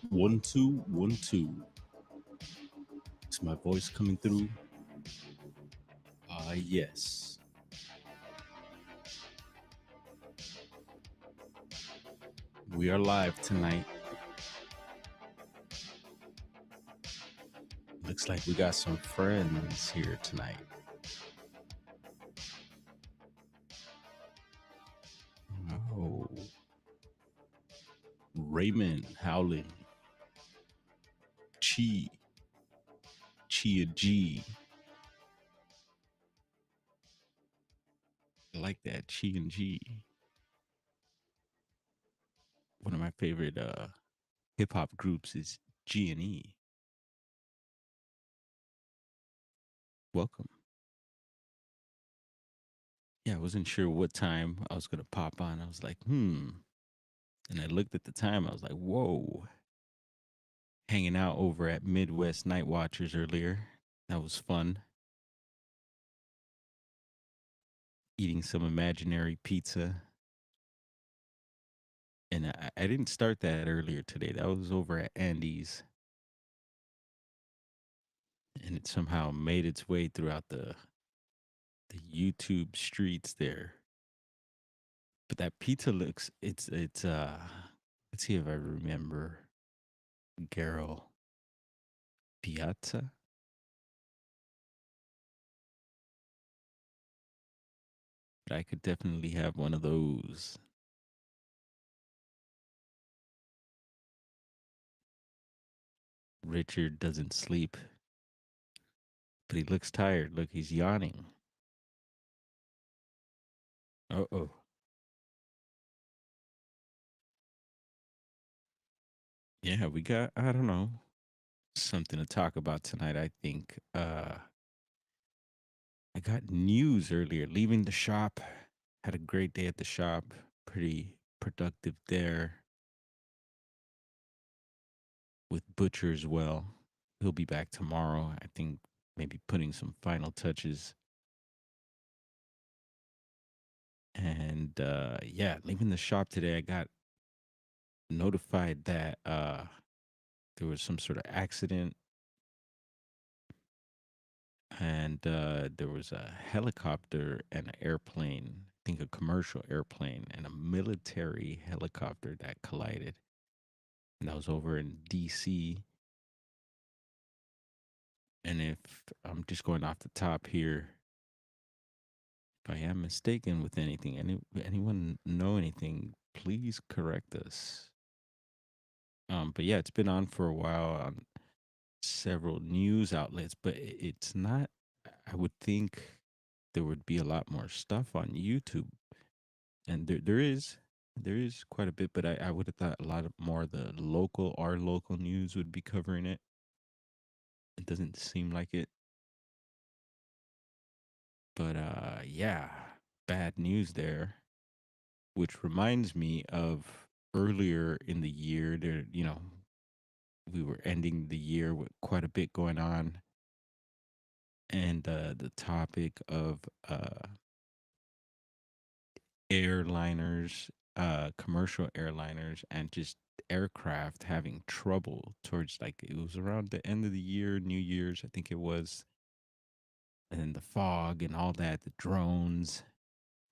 One, two, one, two. Is my voice coming through? Yes. We are live tonight. Looks like we got some friends here tonight. Oh, Raymond Howling, Chia G. I like that, Chi and G. One of my favorite hip hop groups is G and E. Welcome. Yeah, I wasn't sure what time I was gonna pop on. I was like, and I looked at the time. I was like, whoa. Hanging out over at Midwest Night Watchers earlier. That was fun. Eating some imaginary pizza. And I didn't start that earlier today. That was over at Andy's. And it somehow made its way throughout the YouTube streets there. But that pizza looks it's let's see if I remember. Garo Piazza. But I could definitely have one of those. Richard doesn't sleep, but he looks tired. Look, he's yawning. Uh-oh. Yeah, we got, I don't know, something to talk about tonight, I think. I got news earlier. Leaving the shop. Had a great day at the shop. Pretty productive there with Butcher as well. He'll be back tomorrow. I think maybe putting some final touches. And yeah, leaving the shop today, I got notified that there was some sort of accident and there was a helicopter and an airplane, I think a commercial airplane and a military helicopter that collided. And that was over in DC. And if I'm just going off the top here, if I am mistaken with anything, anyone know anything, please correct us. But yeah, it's been on for a while on several news outlets, but it's not. I would think there would be a lot more stuff on YouTube, and there is quite a bit, but I would have thought a lot of more of the our local news would be covering it. It doesn't seem like it, but yeah, bad news there. Which reminds me of earlier in the year. There, we were ending the year with quite a bit going on, and the topic of airliners, commercial airliners, and just aircraft having trouble towards like it was around the end of the year, New Year's, I think it was, and then the fog and all that, the drones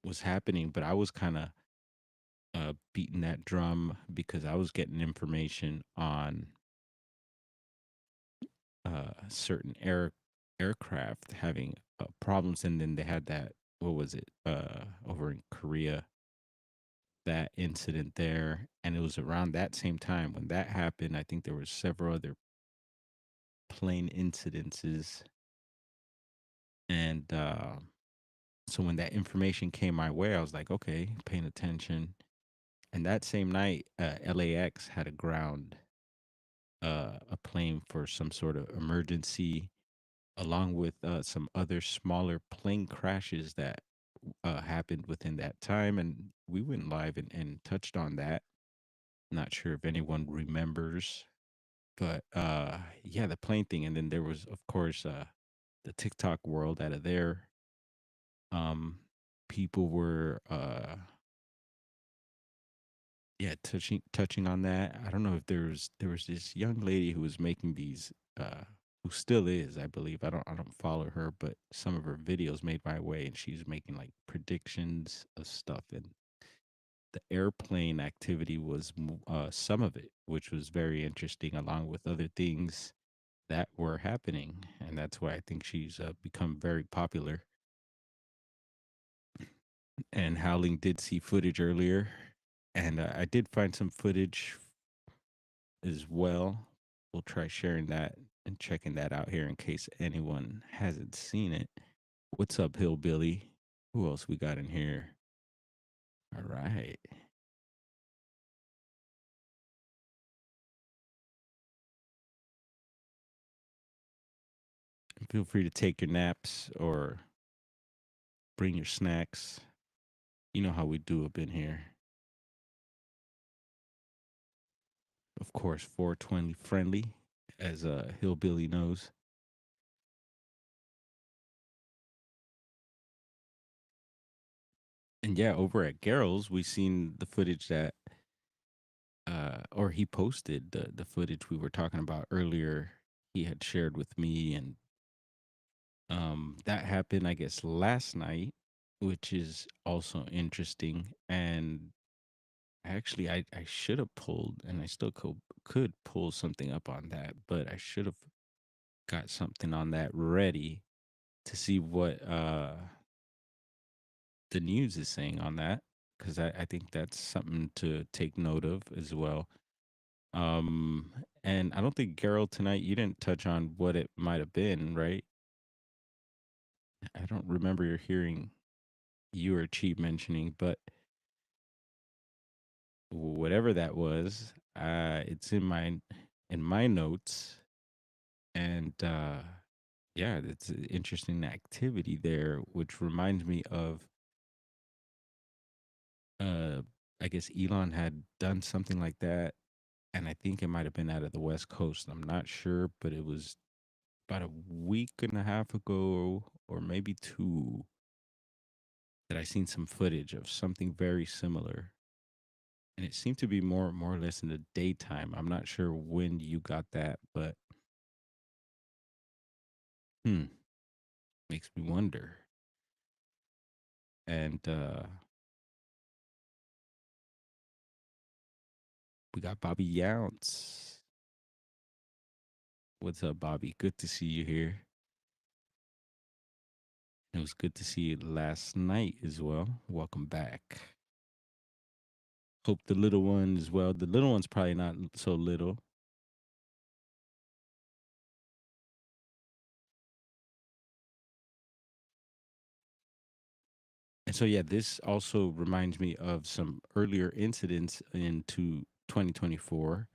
was happening. But I was kind of beating that drum because I was getting information on certain aircraft having problems, and then they had that what was it? Over in Korea, that incident there, and it was around that same time when that happened. I think there was several other plane incidences, and so when that information came my way, I was like, okay, paying attention. And that same night, LAX had a ground a plane for some sort of emergency, along with some other smaller plane crashes that happened within that time. And we went live and touched on that. Not sure if anyone remembers, but yeah, the plane thing. And then there was, of course, the TikTok world out of there. Um, People were yeah, touching on that. I don't know if there was this young lady who was making these who still is, I believe. I don't follow her, but some of her videos made my way, and she's making like predictions of stuff, and the airplane activity was some of it, which was very interesting, along with other things that were happening, and that's why I think she's become very popular. And Howling did see footage earlier, and I did find some footage as well. We'll try sharing that and checking that out here in case anyone hasn't seen it. What's up, Hillbilly? Who else we got in here? All right. Feel free to take your naps or bring your snacks. You know how we do up in here. Of course, 420 friendly, as Hillbilly knows. And yeah, over at Garrel's, we seen the footage that, or he posted the footage we were talking about earlier. He had shared with me, and that happened, I guess, last night, which is also interesting. And actually, I should have pulled, and I still could pull something up on that, but I should have got something on that ready to see what the news is saying on that, because I think that's something to take note of as well. Um, and I don't think Gerald tonight you didn't touch on what it might have been, right? I don't remember hearing you or Cheap mentioning, but whatever that was, it's in my notes, and yeah, it's an interesting activity there, which reminds me of uh, I guess Elon had done something like that, and I think it might have been out of the West Coast. I'm not sure, but it was about a week and a half ago, or maybe two, that I seen some footage of something very similar, and it seemed to be more or less in the daytime. I'm not sure when you got that, but hmm, makes me wonder. And we got Bobby Younts. What's up, Bobby? Good to see you here. It was good to see you last night as well. Welcome back. Hope the little one as well. The little one's probably not so little. And so yeah, this also reminds me of some earlier incidents into 2024,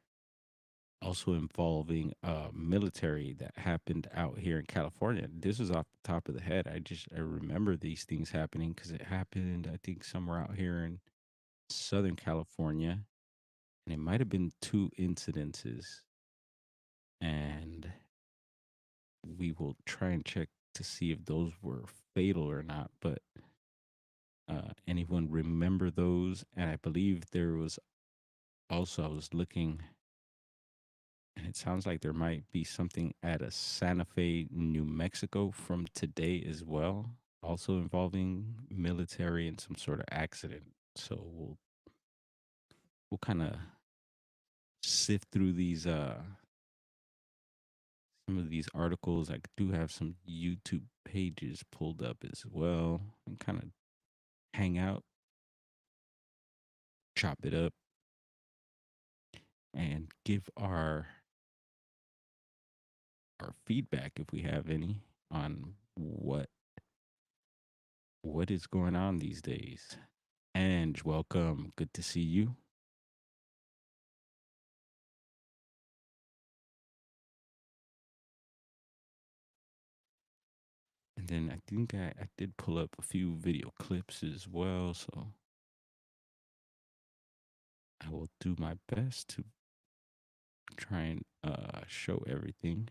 also involving military that happened out here in California. This is off the top of the head. I remember these things happening because it happened, I think, somewhere out here in Southern California, and it might have been two incidences. And we will try and check to see if those were fatal or not. But anyone remember those? And I believe there was also, I was looking, and it sounds like there might be something at a Santa Fe, New Mexico from today as well, also involving military and some sort of accident. So we'll kind of sift through these some of these articles. I do have some YouTube pages pulled up as well, and kind of hang out, chop it up, and give our feedback if we have any on what is going on these days. And welcome. Good to see you. And then I think I did pull up a few video clips as well. So I will do my best to try and show everything.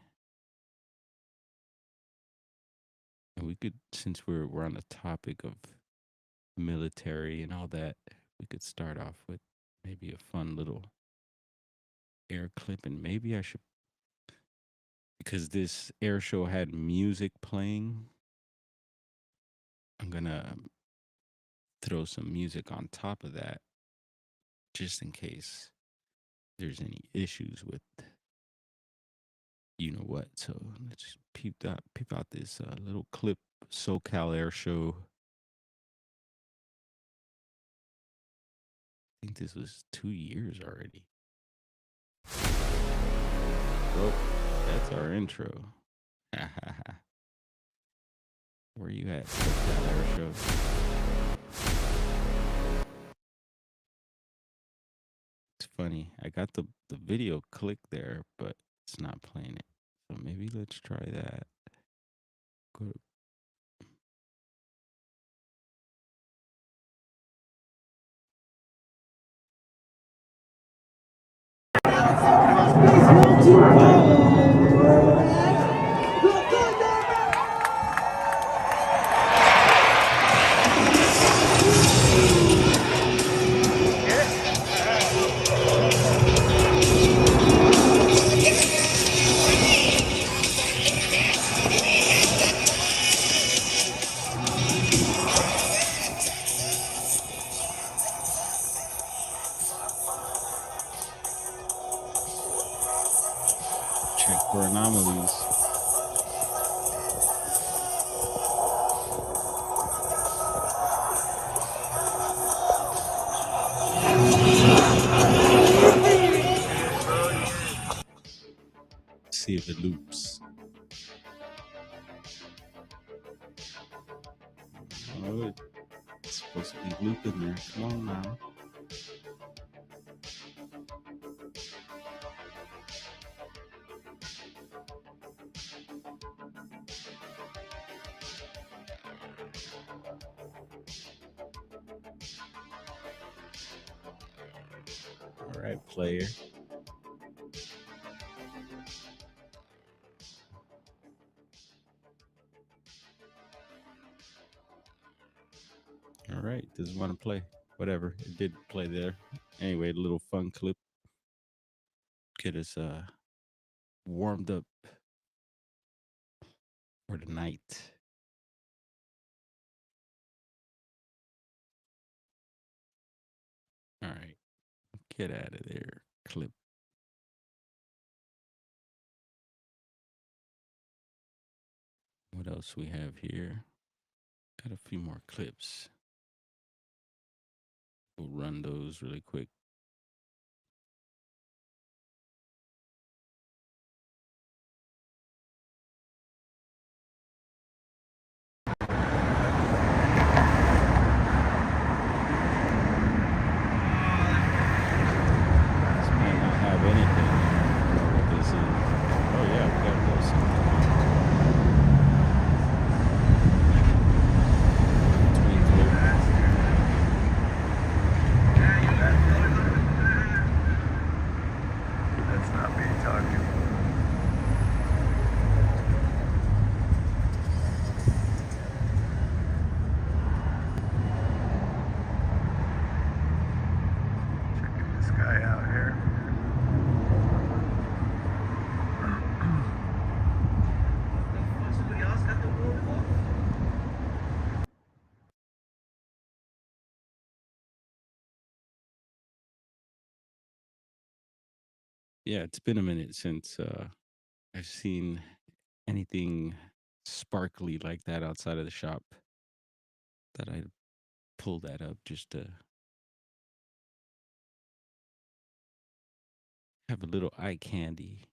And we could, since we're on the topic of military and all that, we could start off with maybe a fun little air clip. And maybe I should, because this air show had music playing, I'm gonna throw some music on top of that just in case there's any issues with you know what. So let's peep out this little clip, SoCal Air Show. I think this was 2 years already. Well, that's our intro. Where you at, SoCal Air Show? It's funny. I got the video click there, but it's not playing it. So maybe let's try that. Go to check for anomalies. See if it loops. Oh, it's supposed to be looping there. Come on now. All right, player. All right, doesn't want to play. Whatever, it did play there. Anyway, a little fun clip. Get us warmed up for the night. All right, get out of there. Clip. What else we have here? Got a few more clips. We'll run those really quick. This might not have anything. I don't know what this is. Oh yeah, we got a little something. Twin clip. That's not me talking. Checking this guy out here. Somebody else got the wheel? Yeah, it's been a minute since I've seen anything sparkly like that outside of the shop that I pull that up just to have a little eye candy.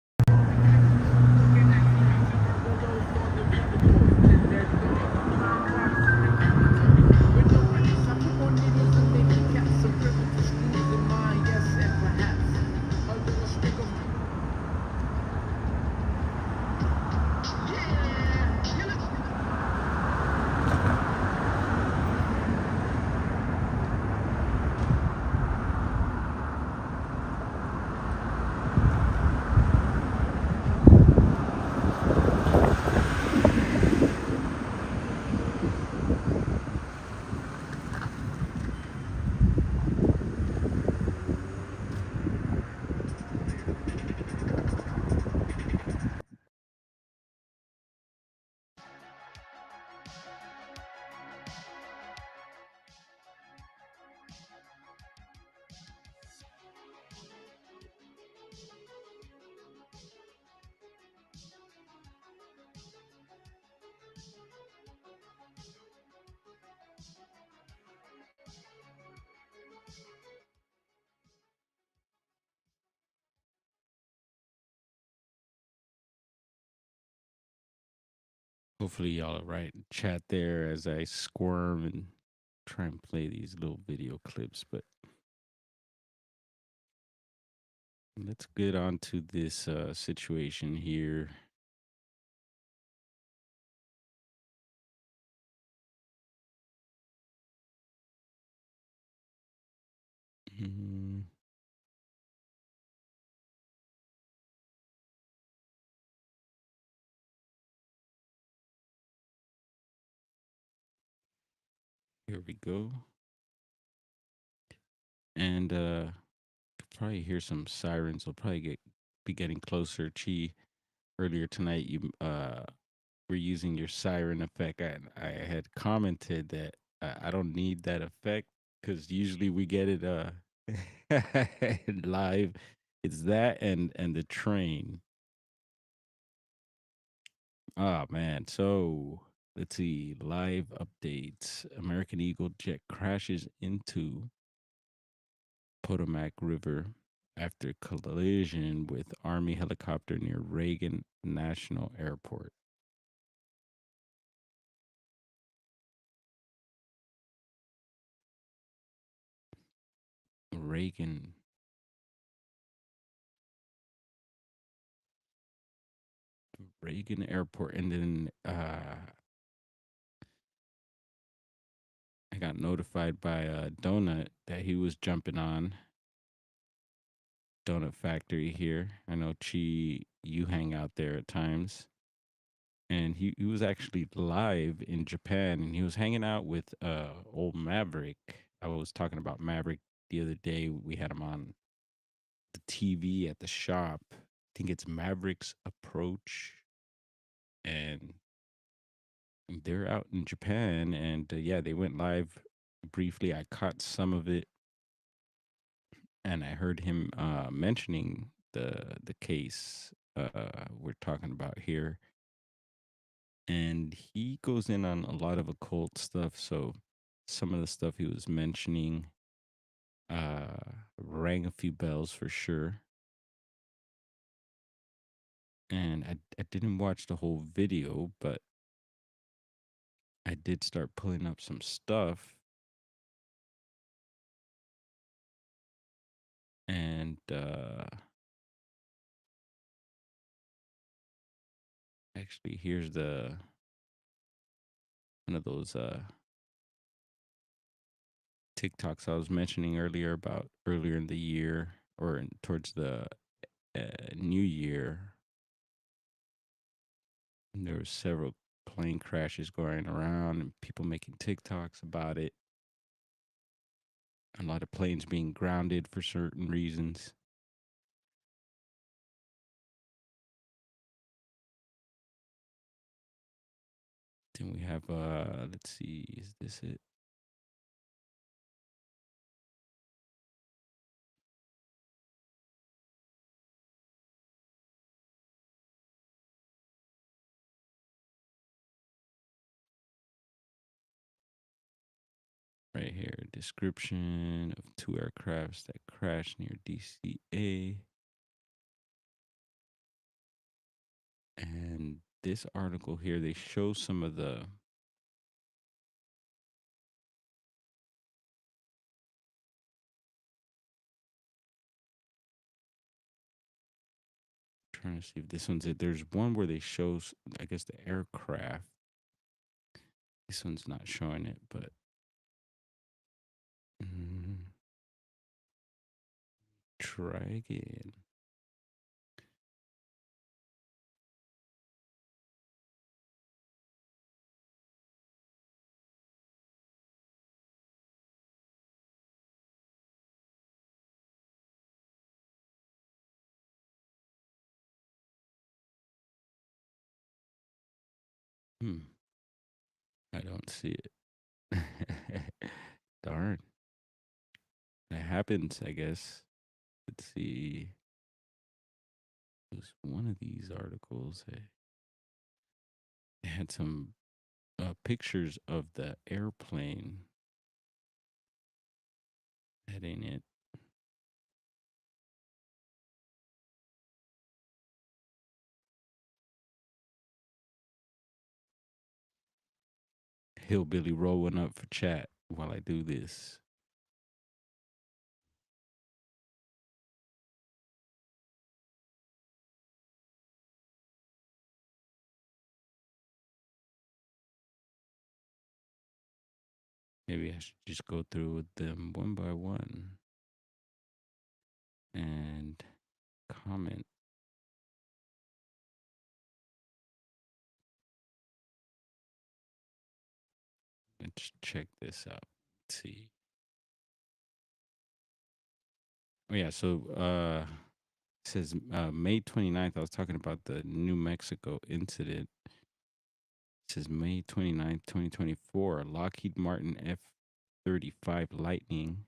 Hopefully, y'all are right in chat there as I squirm and try and play these little video clips. But let's get on to this situation here. Mm, here we go. And probably hear some sirens. They'll probably be getting closer. Chi, earlier tonight, you were using your siren effect. I had commented that I don't need that effect because usually we get it live. It's that and the train. Oh man. So let's see. Live updates. American Eagle jet crashes into Potomac River after collision with Army helicopter near Reagan National Airport. Reagan Reagan Airport, and then I got notified by Donut that he was jumping on Donut Factory here. I know Chi, you hang out there at times, and he was actually live in Japan, and he was hanging out with old Maverick. I was talking about Maverick the other day. We had him on the TV at the shop. I think it's Maverick's Approach, and they're out in Japan. And yeah, they went live briefly. I caught some of it, and I heard him mentioning the case we're talking about here, and he goes in on a lot of occult stuff. So some of the stuff he was mentioning rang a few bells for sure. And I didn't watch the whole video, but I did start pulling up some stuff. And actually, here's the one of those TikToks I was mentioning earlier about earlier in the year or towards the new year. And there were several plane crashes going around and people making TikToks about it. A lot of planes being grounded for certain reasons. Then we have let's see, is this it? right here. Description of two aircrafts that crashed near DCA. And this article here, they show some of the trying to see if this one's it. There's one where they show, I guess, the aircraft. This one's not showing it, but mm, try again. Hmm, I don't see it. Darn, that happens, I guess. Let's see. It was one of these articles. It had some pictures of the airplane. That ain't it. Hillbilly rolling up for chat while I do this. Maybe I should just go through with them one by one and comment. Let's check this out. Let's see. Oh yeah, so it says May 29th. I was talking about the New Mexico incident. It says May 29th, 2024. Lockheed Martin F-35 Lightning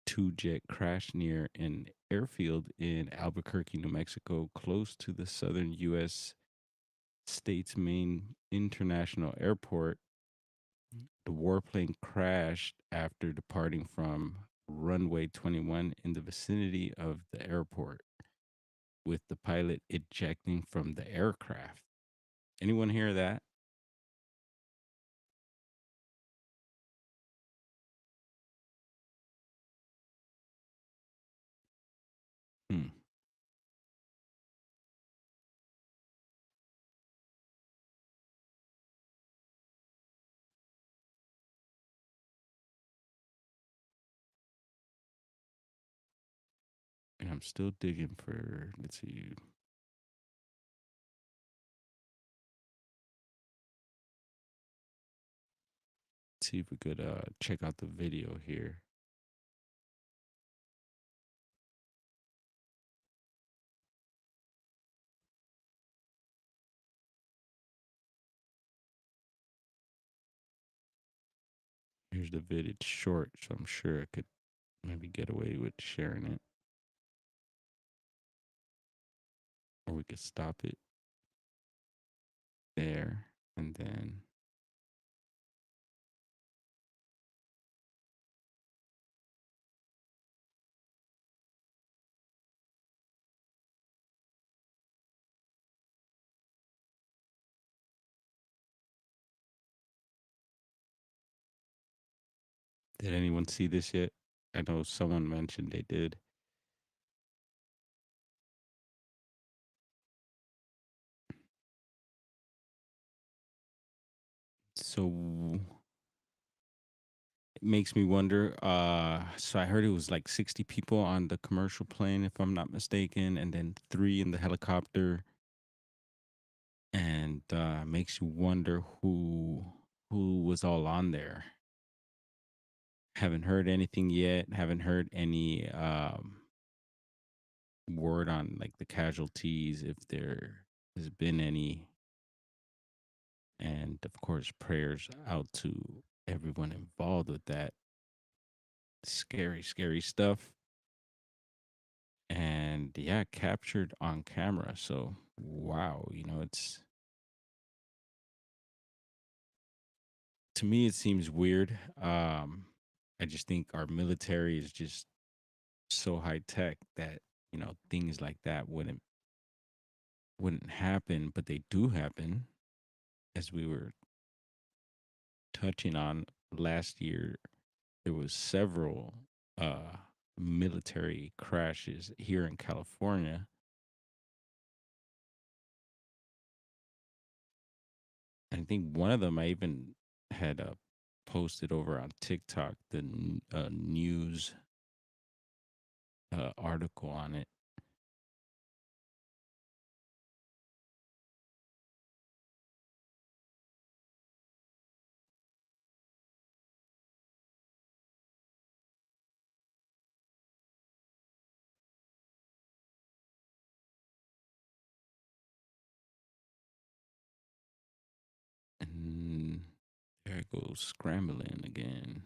two jet crashed near an airfield in Albuquerque, New Mexico, close to the southern U.S. state's main international airport. The warplane crashed after departing from runway 21 in the vicinity of the airport, with the pilot ejecting from the aircraft. Anyone hear that? Hmm. And I'm still digging for, let's see if we could check out the video here. Here's the vid. It's short, so I'm sure I could maybe get away with sharing it, or we could stop it there and then. Did anyone see this yet? I know someone mentioned they did. So it makes me wonder. So I heard it was like 60 people on the commercial plane, if I'm not mistaken, and then three in the helicopter. And makes you wonder who was all on there. Haven't heard anything yet. Haven't heard any word on like the casualties, if there has been any. And of course, prayers out to everyone involved with that scary, scary stuff. And yeah, captured on camera. So wow, it's To me, it seems weird. I just think our military is just so high tech that things like that wouldn't happen, but they do happen. As we were touching on last year, there was several uh, military crashes here in California. I think one of them I even had posted over on TikTok the news article on it. And there it goes scrambling again.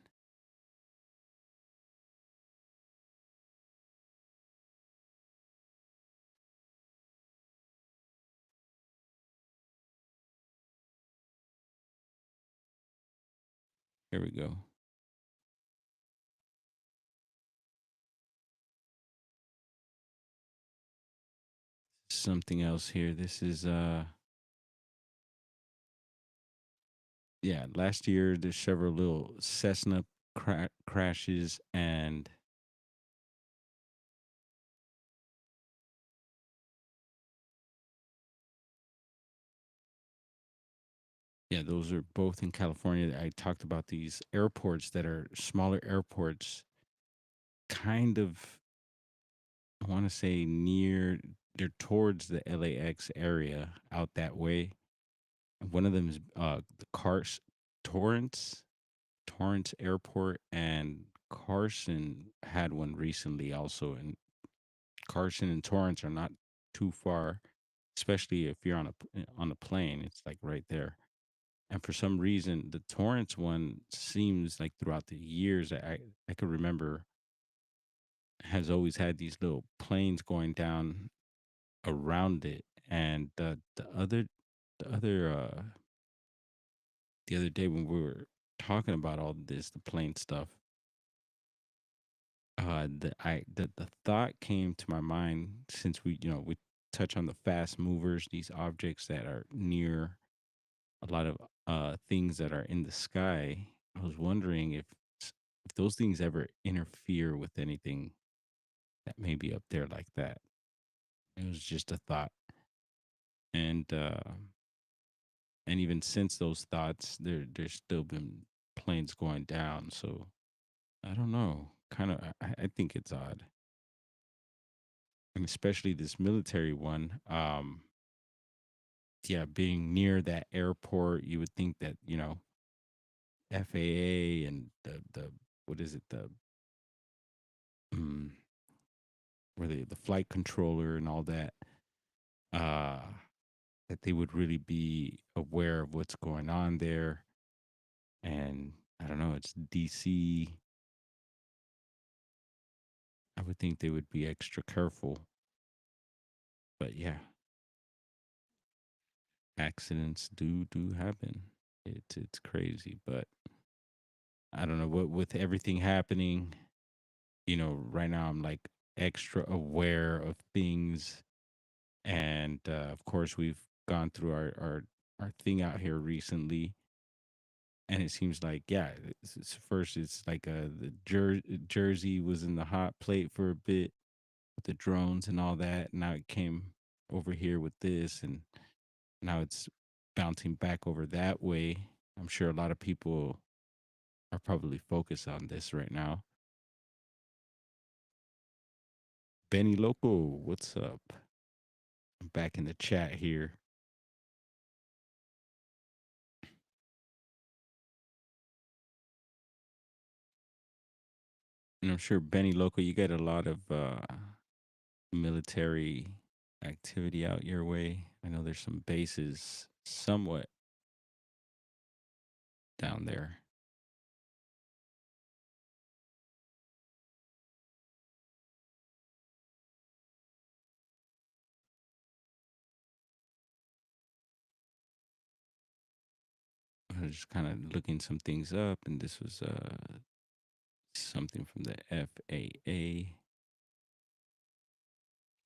Here we go. Something else here. This is yeah, last year there's several little Cessna crashes, and yeah, those are both in California. I talked about these airports that are smaller airports, kind of, I want to say near, they're towards the LAX area out that way. And one of them is the Cars Torrance Torrance Airport, and Carson had one recently also. And Carson and Torrance are not too far, especially if you're on a plane. It's like right there. And for some reason, the Torrance one seems like throughout the years I could remember has always had these little planes going down around it. And the other the other day when we were talking about all this, the plane stuff, the thought came to my mind, since we touch on the fast movers, these objects that are near a lot of things that are in the sky. I was wondering if those things ever interfere with anything that may be up there like that. It was just a thought. And even since those thoughts, there's still been planes going down. So I don't know. Kind of, I think it's odd, and especially this military one. Yeah, being near that airport, you would think that FAA and the what is it, mm, where the flight controller and all that, uh, that they would really be aware of what's going on there. And I don't know, it's DC. I would think they would be extra careful. But yeah, accidents do happen. It's crazy, but I don't know what with everything happening. Right now I'm like extra aware of things, and of course we've gone through our thing out here recently, and it seems like, yeah, first it's like the Jersey was in the hot plate for a bit with the drones and all that. Now it came over here with this, and now it's bouncing back over that way. I'm sure a lot of people are probably focused on this right now. Benny Loco, what's up? I'm back in the chat here. And I'm sure Benny Loco, you get a lot of military activity out your way. I know there's some bases somewhat down there. was just kind of looking some things up, and this was something from the FAA,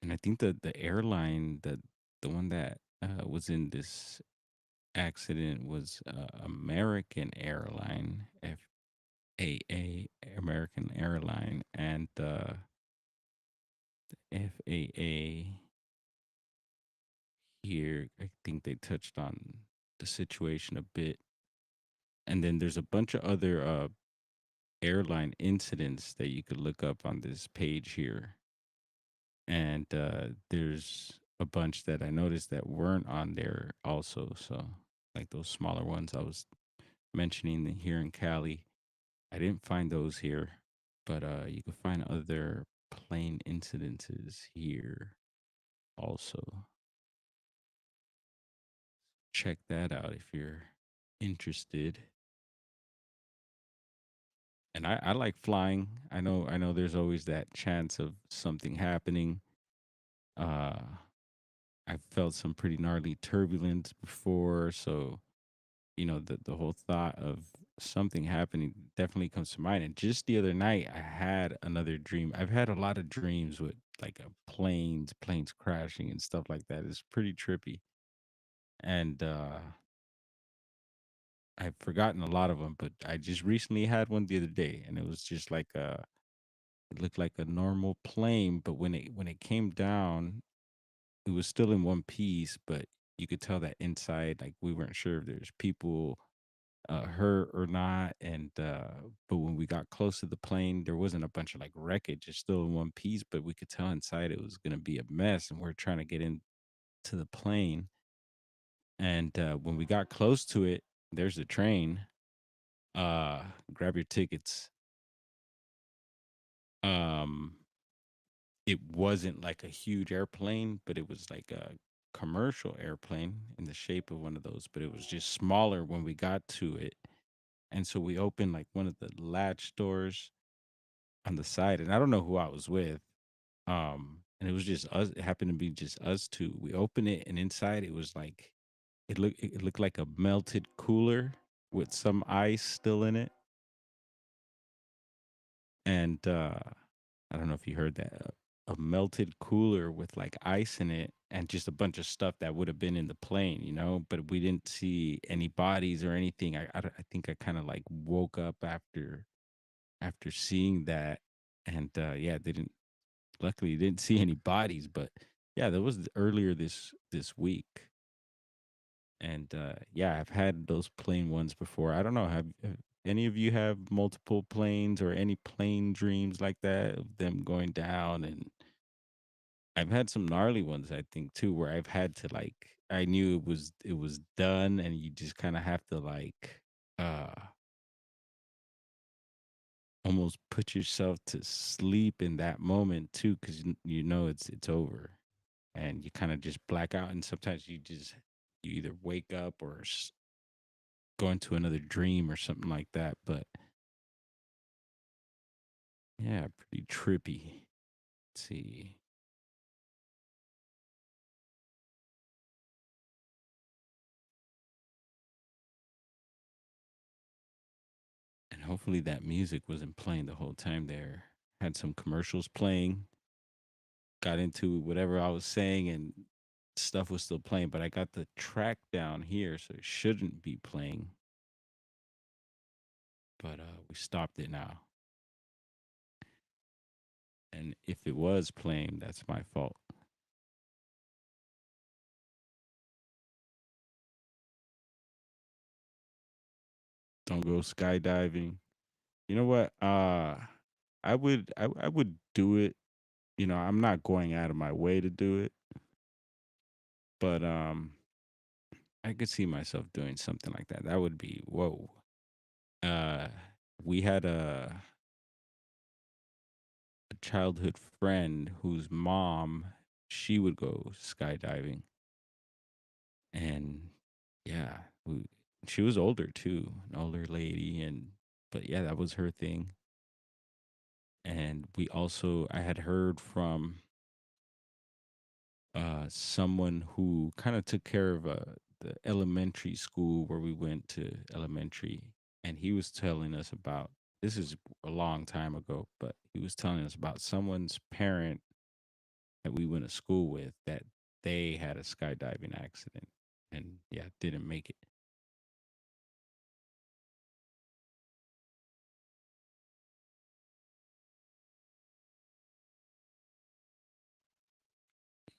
and I think the airline that the one that was in this accident was American Airline, FAA, American Airline, and FAA here. I think they touched on the situation a bit, and then there's a bunch of other airline incidents that you could look up on this page here. And there's a bunch that I noticed that weren't on there also. So, like those smaller ones I was mentioning here in Cali, I didn't find those here, but you can find other plane incidences here also. Check that out if you're interested. And I like flying. I know there's always that chance of something happening. Uh I've felt some pretty gnarly turbulence before, so the whole thought of something happening definitely comes to mind. And just the other night, I had another dream. I've had a lot of dreams with like planes crashing and stuff like that. It's pretty trippy, and I've forgotten a lot of them. But I just recently had one the other day, and it was just like it looked like a normal plane, but when it came down, it was still in one piece, but you could tell that inside, like we weren't sure if there's people hurt or not. And but when we got close to the plane, there wasn't a bunch of like wreckage. It's still in one piece, but we could tell inside it was gonna be a mess. And we're trying to get into the plane. And when we got close to it, there's the train. Uh, grab your tickets. Um, it wasn't like a huge airplane, but it was like a commercial airplane in the shape of one of those, but it was just smaller when we got to it. And so we opened like one of the latch doors on the side, and I don't know who I was with. And it was just us. It happened to be just us two. We opened it, and inside it was like it looked like a melted cooler with some ice still in it. And I don't know if you heard that. A melted cooler with like ice in it and just a bunch of stuff that would have been in the plane, but we didn't see any bodies or anything. I think I kind of like woke up after seeing that. And yeah, didn't luckily didn't see any bodies, but yeah, that was earlier this week. And yeah, I've had those plane ones before. I don't know, have any of you have multiple planes or any plane dreams like that of them going down? And I've had some gnarly ones, I think, too, where I've had to like I knew it was done, and you just kind of have to like uh almost put yourself to sleep in that moment too, because you know it's over, and you kind of just black out. And sometimes you either wake up or go into another dream or something like that. But yeah, pretty trippy. Let's see. And hopefully that music wasn't playing the whole time there. Had some commercials playing, got into whatever I was saying, and stuff was still playing, but I got the track down here, so it shouldn't be playing. But we stopped it now. And if it was playing, that's my fault. Don't go skydiving. You know what? I would do it. I'm not going out of my way to do it, but I could see myself doing something like that. That would be whoa. Uh we had a childhood friend whose mom, she would go skydiving. And yeah, she was older too, an older lady. And but yeah, that was her thing. And I had heard from someone who kind of took care of the elementary school where we went to elementary, and he was telling us about this is a long time ago, but he was telling us about someone's parent that we went to school with that they had a skydiving accident and yeah, didn't make it.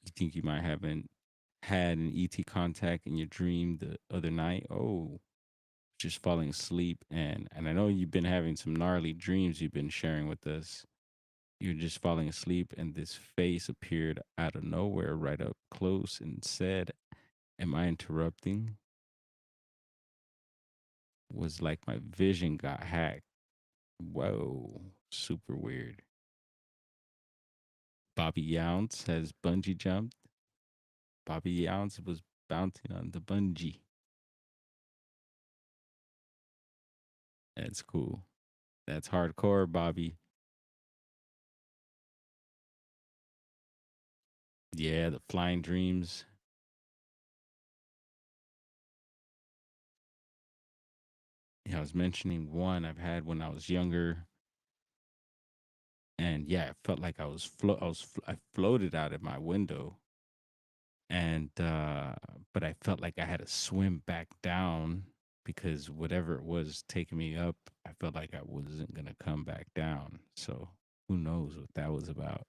You think you might haven't had an ET contact in your dream the other night? Oh, just falling asleep, and I know you've been having some gnarly dreams you've been sharing with us. You're just falling asleep, and this face appeared out of nowhere, right up close, and said, "Am I interrupting?" Was like my vision got hacked. Whoa, super weird. Bobby Younce has bungee jumped. Bobby Younce was bouncing on the bungee. That's cool. That's hardcore, Bobby. Yeah, the flying dreams. Yeah, I was mentioning one I've had when I was younger, and yeah, it felt like I floated out of my window, and but I felt like I had to swim back down because whatever it was taking me up, I felt like I wasn't gonna come back down. So who knows what that was about?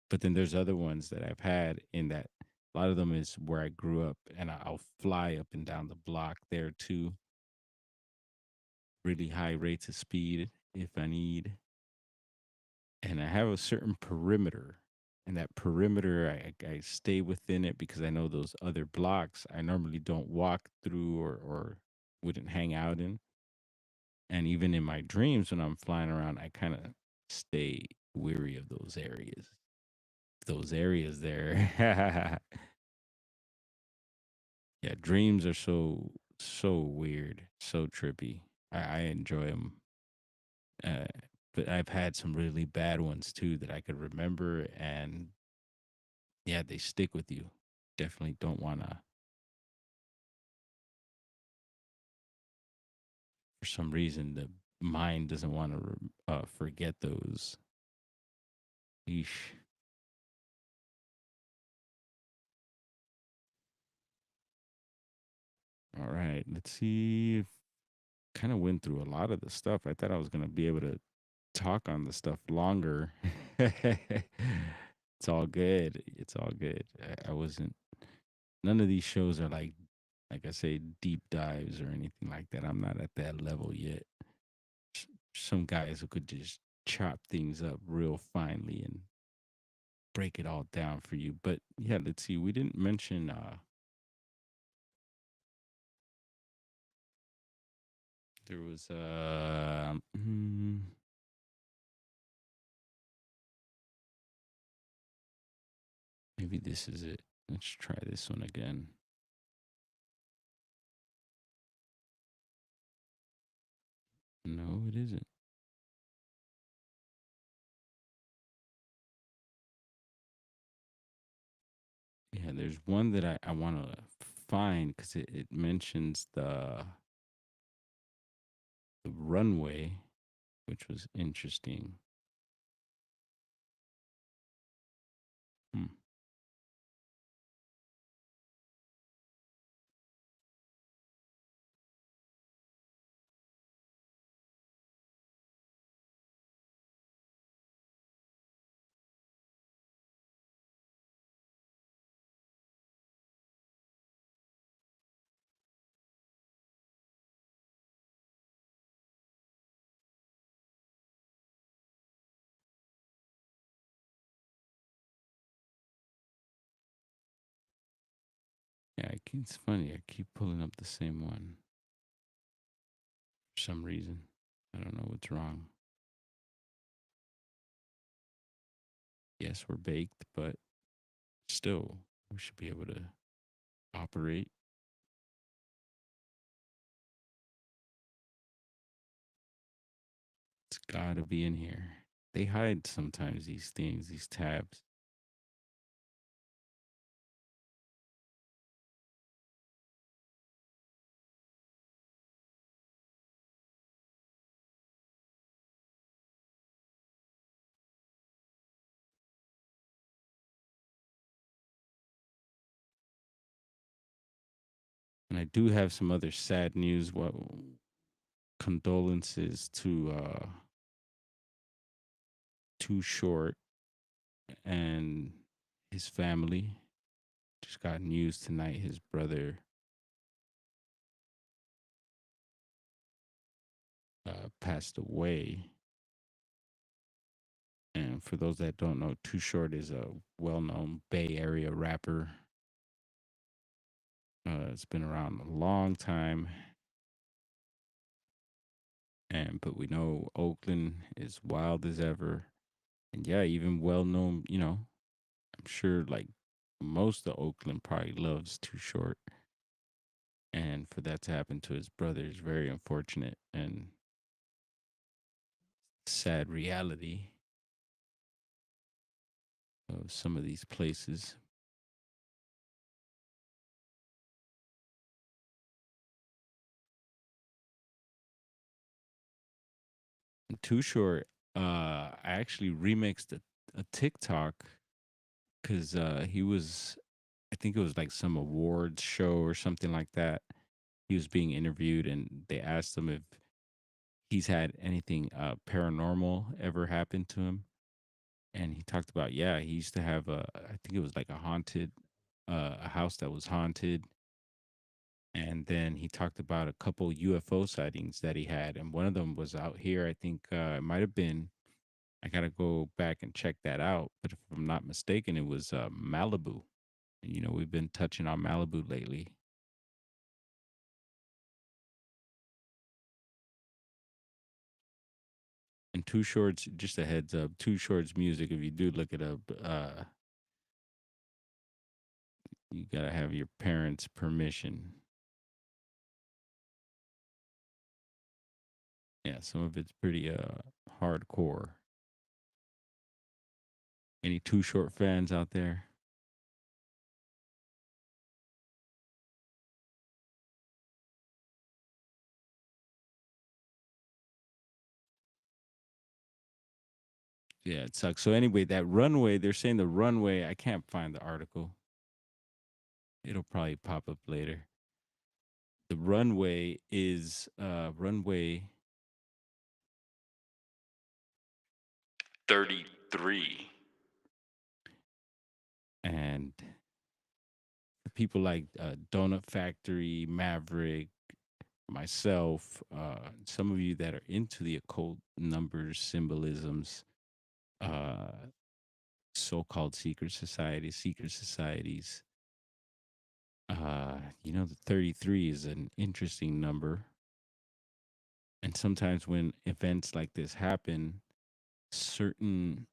But then there's other ones that I've had in that. A lot of them is where I grew up, and I'll fly up and down the block there too, really high rates of speed if I need. And I have a certain perimeter. And that perimeter, I stay within it because I know those other blocks I normally don't walk through or wouldn't hang out in. And even in my dreams when I'm flying around, I kind of stay weary of those areas. Those areas there. Yeah, dreams are so weird, so trippy. I enjoy them. Uh, but I've had some really bad ones too that I could remember, and yeah, they stick with you. Definitely don't want to, for some reason, the mind doesn't want to forget those. Yeesh. All right, let's see. If kind of went through a lot of the stuff. I thought I was going to be able to talk on the stuff longer. It's all good. It's all good. I wasn't, none of these shows are like I say, deep dives or anything like that. I'm not at that level yet. Some guys who could just chop things up real finely and break it all down for you. But yeah, let's see. We didn't mention there was maybe this is it. Let's try this one again. No, it isn't. Yeah, there's one that I want to find because it mentions the runway, which was interesting. Hmm. Yeah, it's funny. I keep pulling up the same one for some reason. I don't know what's wrong. Yes, we're baked, but still, we should be able to operate. It's got to be in here. They hide sometimes these things, these tabs. I do have some other sad news. What condolences to Too Short and his family. Just got news tonight. His brother passed away. And for those that don't know, Too Short is a well-known Bay Area rapper. It's been around a long time, and but we know Oakland is wild as ever. And yeah, even well-known. I'm sure like most of Oakland probably loves Too Short, and for that to happen to his brother is very unfortunate and sad reality of some of these places. And Too Short, I actually remixed a TikTok because he was, I think it was like some awards show or something like that. He was being interviewed, and they asked him if he's had anything paranormal ever happen to him. And he talked about, yeah, he used to have I think it was like a house that was haunted. And then he talked about a couple UFO sightings that he had, and one of them was out here. I think it might have been. I gotta go back and check that out. But if I'm not mistaken, it was Malibu. And, we've been touching on Malibu lately. And Too Shorts, just a heads up, Too Shorts music. If you do look it up, you gotta have your parents' permission. Yeah, some of it's pretty hardcore. Any Too Short fans out there? Yeah, it sucks. So anyway, that runway, they're saying the runway, I can't find the article. It'll probably pop up later. The runway is runway 33. And people like Donut Factory, Maverick, myself, some of you that are into the occult numbers, symbolisms, uh, so-called secret societies. The 33 is an interesting number. And sometimes when events like this happen, certain,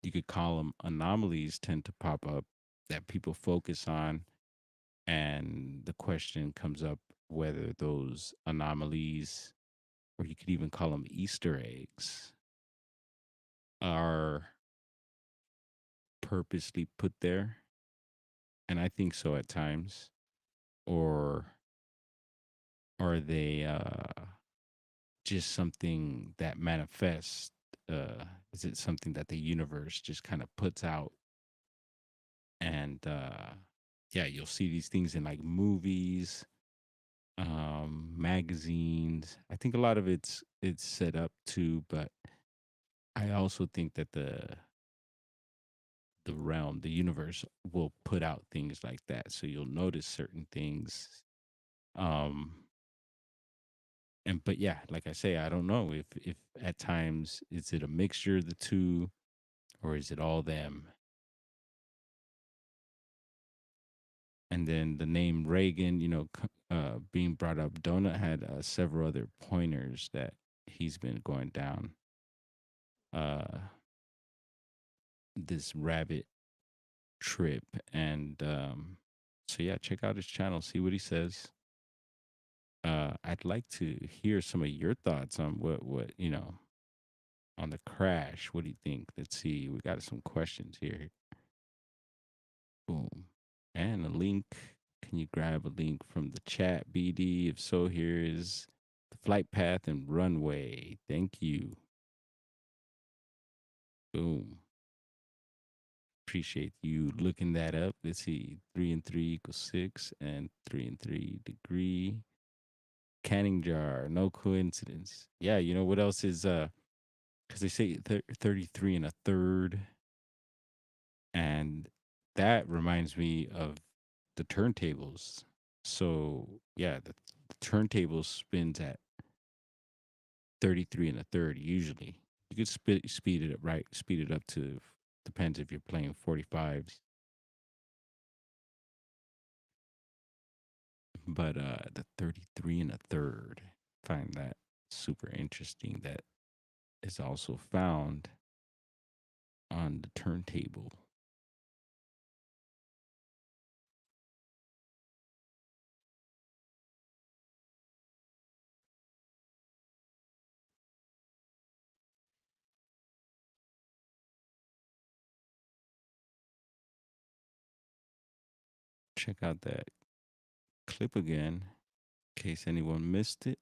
you could call them anomalies, tend to pop up that people focus on. And the question comes up whether those anomalies, or you could even call them Easter eggs, are purposely put there. And I think so at times. Or are they just something that manifests? Is it something that the universe just kind of puts out? And yeah, you'll see these things in like movies, magazines. I think a lot of it's set up too, but I also think that the realm, the universe will put out things like that. So you'll notice certain things. Um and but yeah, like I say, I don't know if at times is it a mixture of the two, or is it all them? And then the name Reagan, being brought up, Donut had several other pointers that he's been going down uh this rabbit trip. And so yeah, check out his channel, see what he says. I'd like to hear some of your thoughts on what on the crash. What do you think? Let's see, we got some questions here. Boom. And a link. Can you grab a link from the chat, BD? If so, here is the flight path and runway. Thank you. Boom. appreciate you looking that up. Let's see, 3 and 3 equals 6, and 3 and 3 degree canning jar. No coincidence. Yeah, you know what else is? Because they say 33 and a third, and that reminds me of the turntables. So yeah, the turntable spins at 33 and a third usually. You could speed it up, right? Speed it up to, depends if you're playing 45s. But the 33 and a third, find that super interesting. That is also found on the turntable. Check out that clip again in case anyone missed it.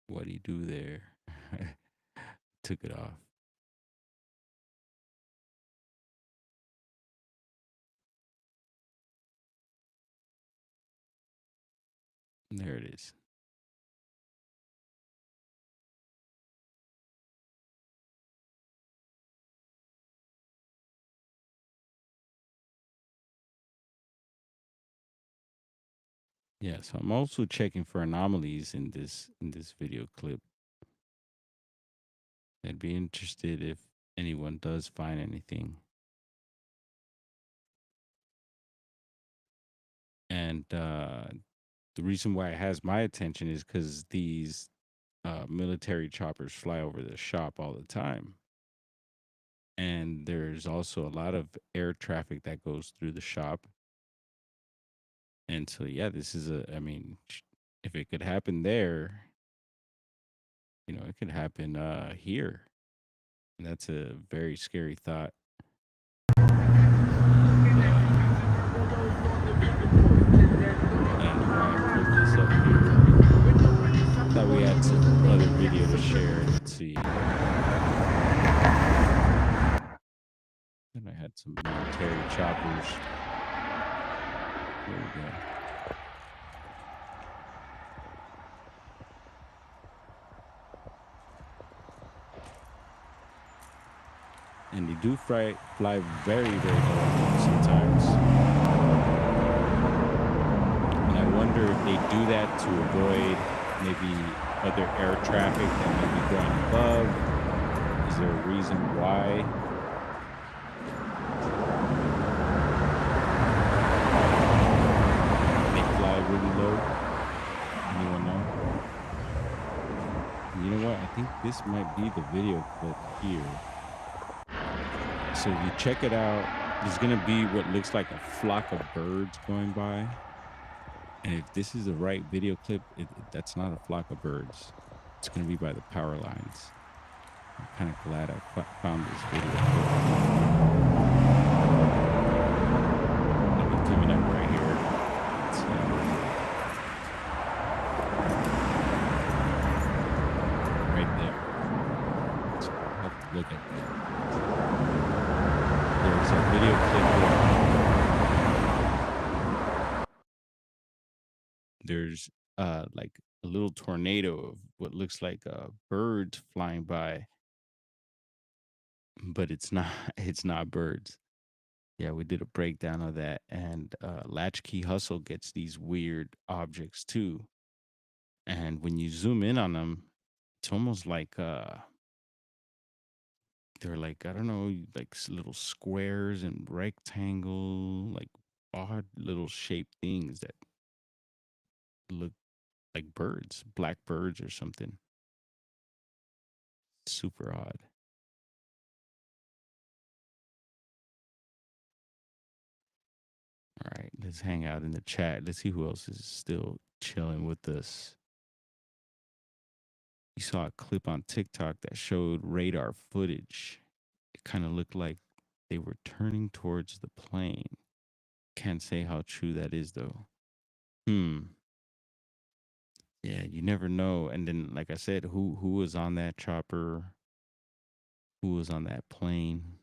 What do you do there? Took it off. There it is. Yeah, so I'm also checking for anomalies in this video clip. I'd be interested if anyone does find anything. And the reason why it has my attention is because these military choppers fly over the shop all the time. And there's also a lot of air traffic that goes through the shop. And so, yeah, this is I mean, if it could happen there, it could happen here. And that's a very scary thought. And I don't know why I pulled this up here. Thought we had some other video to share. Let's see. And I had some military choppers. There we go. And they do fly very, very low sometimes. And I wonder if they do that to avoid maybe other air traffic that may be going above. Is there a reason why? They fly really low? Anyone know? You know what? I think this might be the video clip here. So if you check it out, there's going to be what looks like a flock of birds going by. And if this is the right video clip, that's not a flock of birds. It's going to be by the power lines. I'm kind of glad I found this video clip. It'll be coming up right here. Right there. So I'll have to look at that. There's a video clip here. There's like a little tornado of what looks like birds flying by, but it's not it's not birds. Yeah, we did a breakdown of that, and Latchkey Hustle gets these weird objects too. And when you zoom in on them, it's almost like they're like, I don't know, like little squares and rectangle, like odd little shaped things that look like birds, black birds or something. Super odd. All right, let's hang out in the chat. Let's see who else is still chilling with us. You saw a clip on TikTok that showed radar footage. It kind of looked like they were turning towards the plane. Can't say how true that is though. Hmm. Yeah, you never know. And then, like I said, who was on that chopper? Who was on that plane?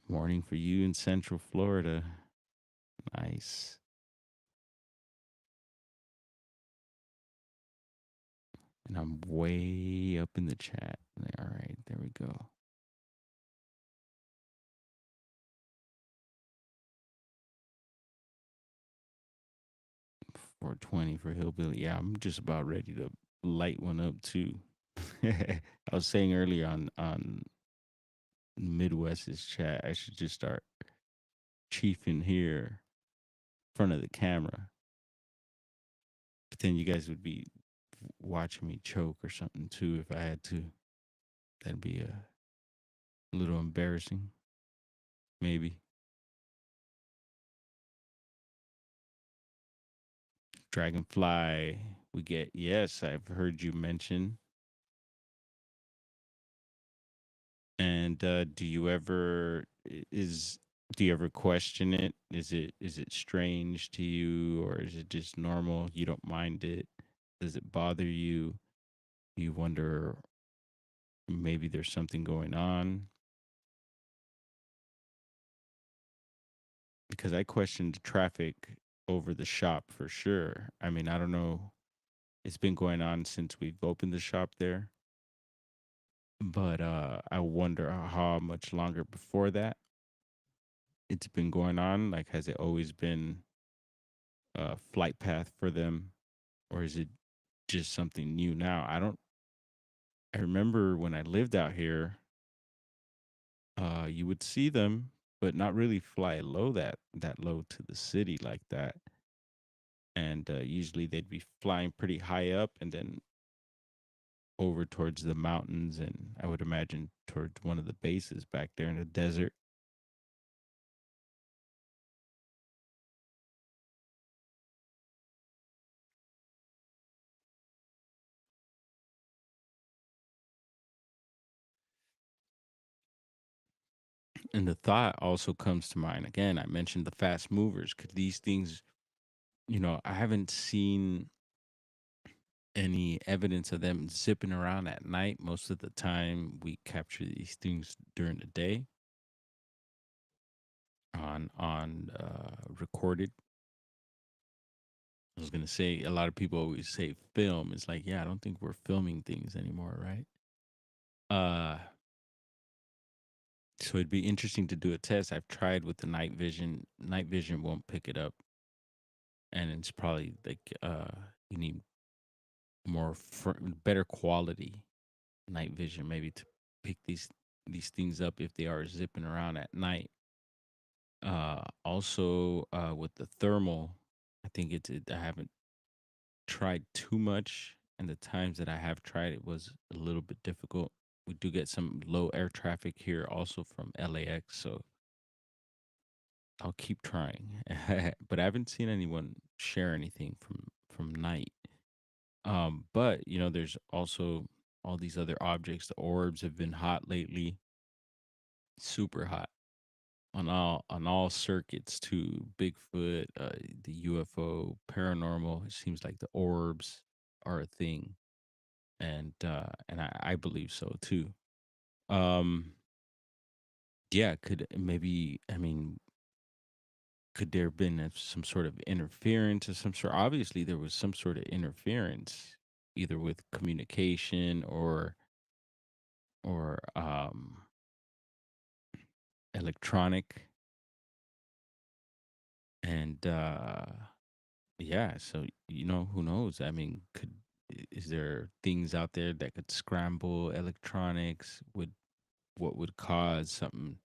Morning for you in Central Florida. Nice. And I'm way up in the chat. All right, there we go. 420 for Hillbilly. Yeah, I'm just about ready to light one up too. I was saying earlier on Midwest's chat, I should just start chiefing here in front of the camera. But then you guys would be watching me choke or something too if I had to. That'd be a little embarrassing, maybe. Dragonfly, we get yes, I've heard you mention. And do you ever is do you ever question it? Is it strange to you, or is it just normal? You don't mind it? Does it bother you? You wonder maybe there's something going on? Because I questioned traffic over the shop for sure. I mean, I don't know. It's been going on since we've opened the shop there, but I wonder how much longer before that it's been going on. Like, has it always been a flight path for them, or is it just something new now? I don't. I remember when I lived out here, you would see them, but not really fly low that low to the city like that. And usually they'd be flying pretty high up, and then over towards the mountains, and I would imagine towards one of the bases back there in the desert. And the thought also comes to mind again. I mentioned the fast movers. Could these things, I haven't seen any evidence of them zipping around at night. Most of the time, we capture these things during the day on recorded. I was gonna say a lot of people always say film. It's like, yeah, I don't think we're filming things anymore, right? Uh, so it'd be interesting to do a test. I've tried with the night vision. Night vision won't pick it up, and it's probably like you need better quality night vision maybe to pick these things up if they are zipping around at night. Also, with the thermal, I think I haven't tried too much, and the times that I have tried it was a little bit difficult. We do get some low air traffic here, also from LAX, so I'll keep trying. But I haven't seen anyone share anything from night. But there's also all these other objects. The orbs have been hot lately, super hot on all circuits too. Bigfoot, the UFO, paranormal. It seems like the orbs are a thing, and I believe so too. Um, yeah, could maybe I mean could there have been some sort of interference of some sort? Obviously, there was some sort of interference, either with communication or electronic, and yeah. So who knows? I mean, is there things out there that could scramble electronics? What would cause something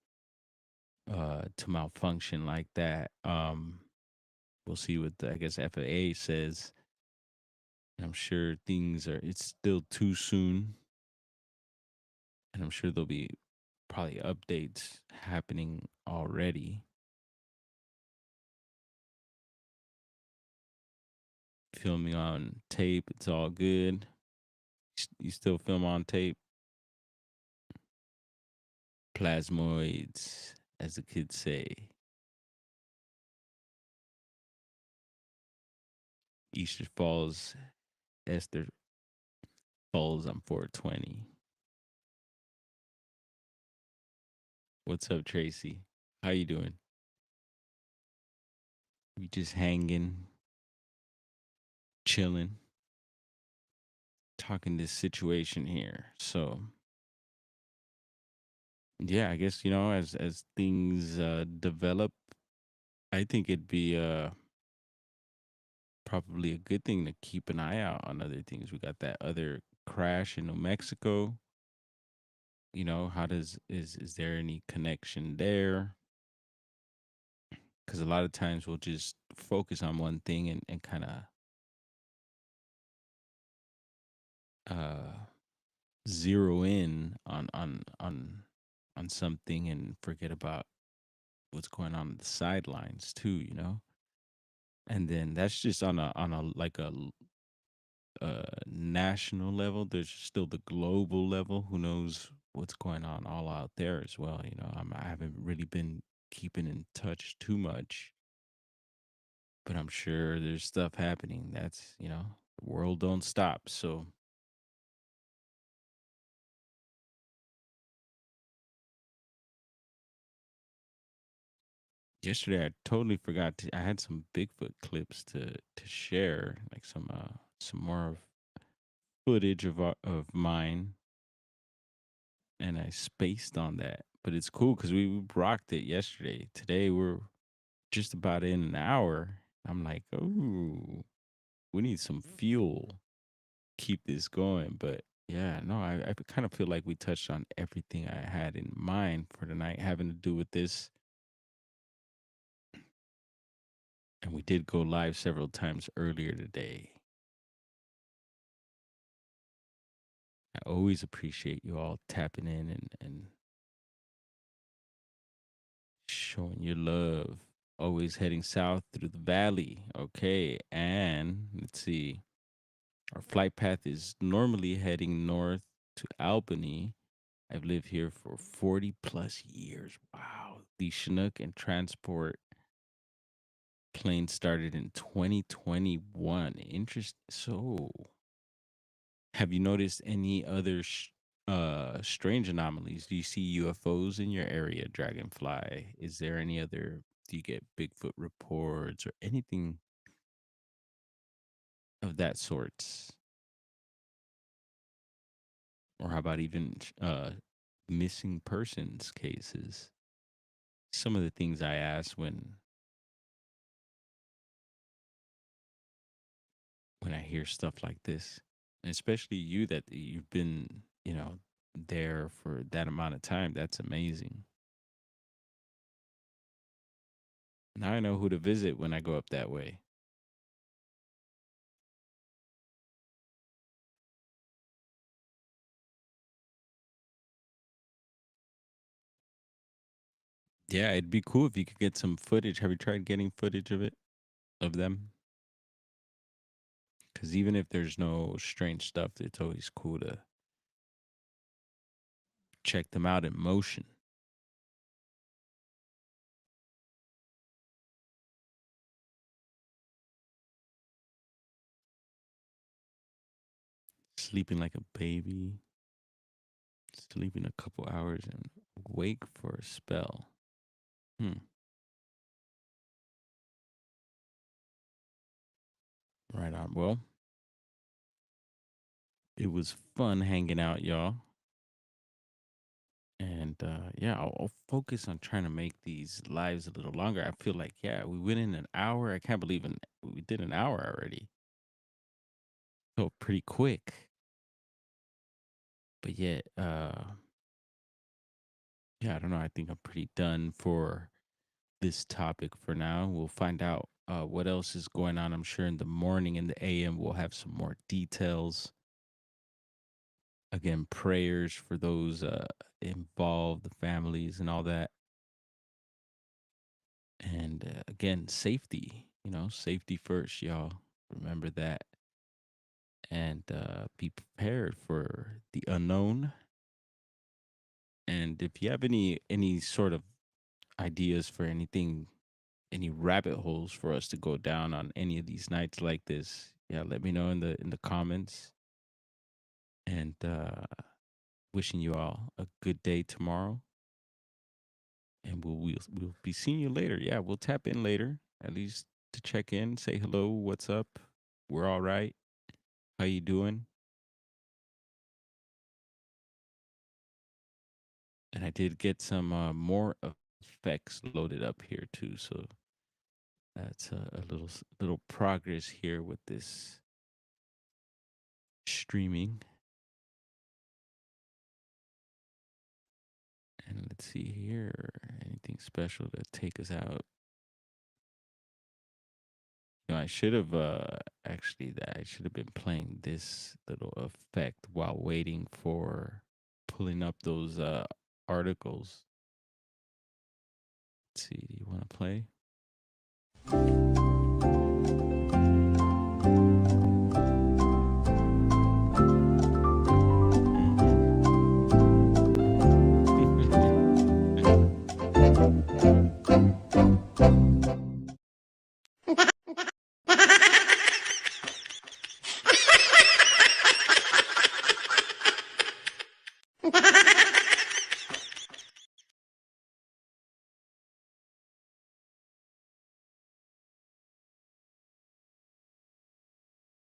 to malfunction like that? We'll see what I guess FAA says. I'm sure it's still too soon, and I'm sure there'll be probably updates happening already. filming on tape. It's all good. You still film on tape? Plasmoids, as the kids say. Easter falls, Esther falls on 420. What's up, Tracy? How you doing? We just hanging, chilling, talking this situation here. So yeah, I guess as things develop, I think it'd be probably a good thing to keep an eye out on other things. We got that other crash in New Mexico. How does is there any connection there? Because a lot of times we'll just focus on one thing and kind of uh zero in on something and forget about what's going on the sidelines too. And then that's just on a like national level. There's still the global level. Who knows what's going on all out there as well? I haven't really been keeping in touch too much, but I'm sure there's stuff happening. The world don't stop. So yesterday I totally forgot to. I had some Bigfoot clips to share, like some more of footage of mine, and I spaced on that. But it's cool because we rocked it yesterday. Today we're just about in an hour. I'm like, oh, we need some fuel. Keep this going. But yeah, no, I kind of feel like we touched on everything I had in mind for tonight, having to do with this. And we did go live several times earlier today. I always appreciate you all tapping in and showing your love. Always heading south through the valley. Okay. And let's see. Our flight path is normally heading north to Albany. I've lived here for 40 plus years. Wow. The Chinook and transport plane started in 2021. Interest. So, have you noticed any other strange anomalies? Do you see UFOs in your area, Dragonfly? Is there any other, do you get Bigfoot reports or anything of that sort? Or how about even missing persons cases? Some of the things I ask when I hear stuff like this, and especially you that you've been, there for that amount of time. That's amazing. Now I know who to visit when I go up that way. Yeah, it'd be cool if you could get some footage. Have you tried getting footage of them? Because even if there's no strange stuff, it's always cool to check them out in motion. Sleeping like a baby, sleeping a couple hours and wake for a spell. Hmm. Right on. Well, it was fun hanging out, y'all. And yeah, I'll focus on trying to make these lives a little longer. I feel like, yeah, we went in an hour. I can't believe we did an hour already. So pretty quick. But yet, yeah, I don't know. I think I'm pretty done for this topic for now. We'll find out what else is going on. I'm sure in the morning, in the AM, we'll have some more details. Again, prayers for those involved, the families, and all that. And again, safety, safety first, y'all. Remember that, and be prepared for the unknown. And if you have any sort of ideas for anything, any rabbit holes for us to go down on any of these nights like this, yeah, let me know in the comments. And wishing you all a good day tomorrow. And we'll be seeing you later. Yeah, we'll tap in later, at least to check in, say hello, what's up? We're all right. How you doing? And I did get some more effects loaded up here too, so that's a little progress here with this streaming. And let's see here, anything special to take us out. I should have actually that I should have been playing this little effect while waiting for pulling up those articles. Let's see, do you want to play? Mhm.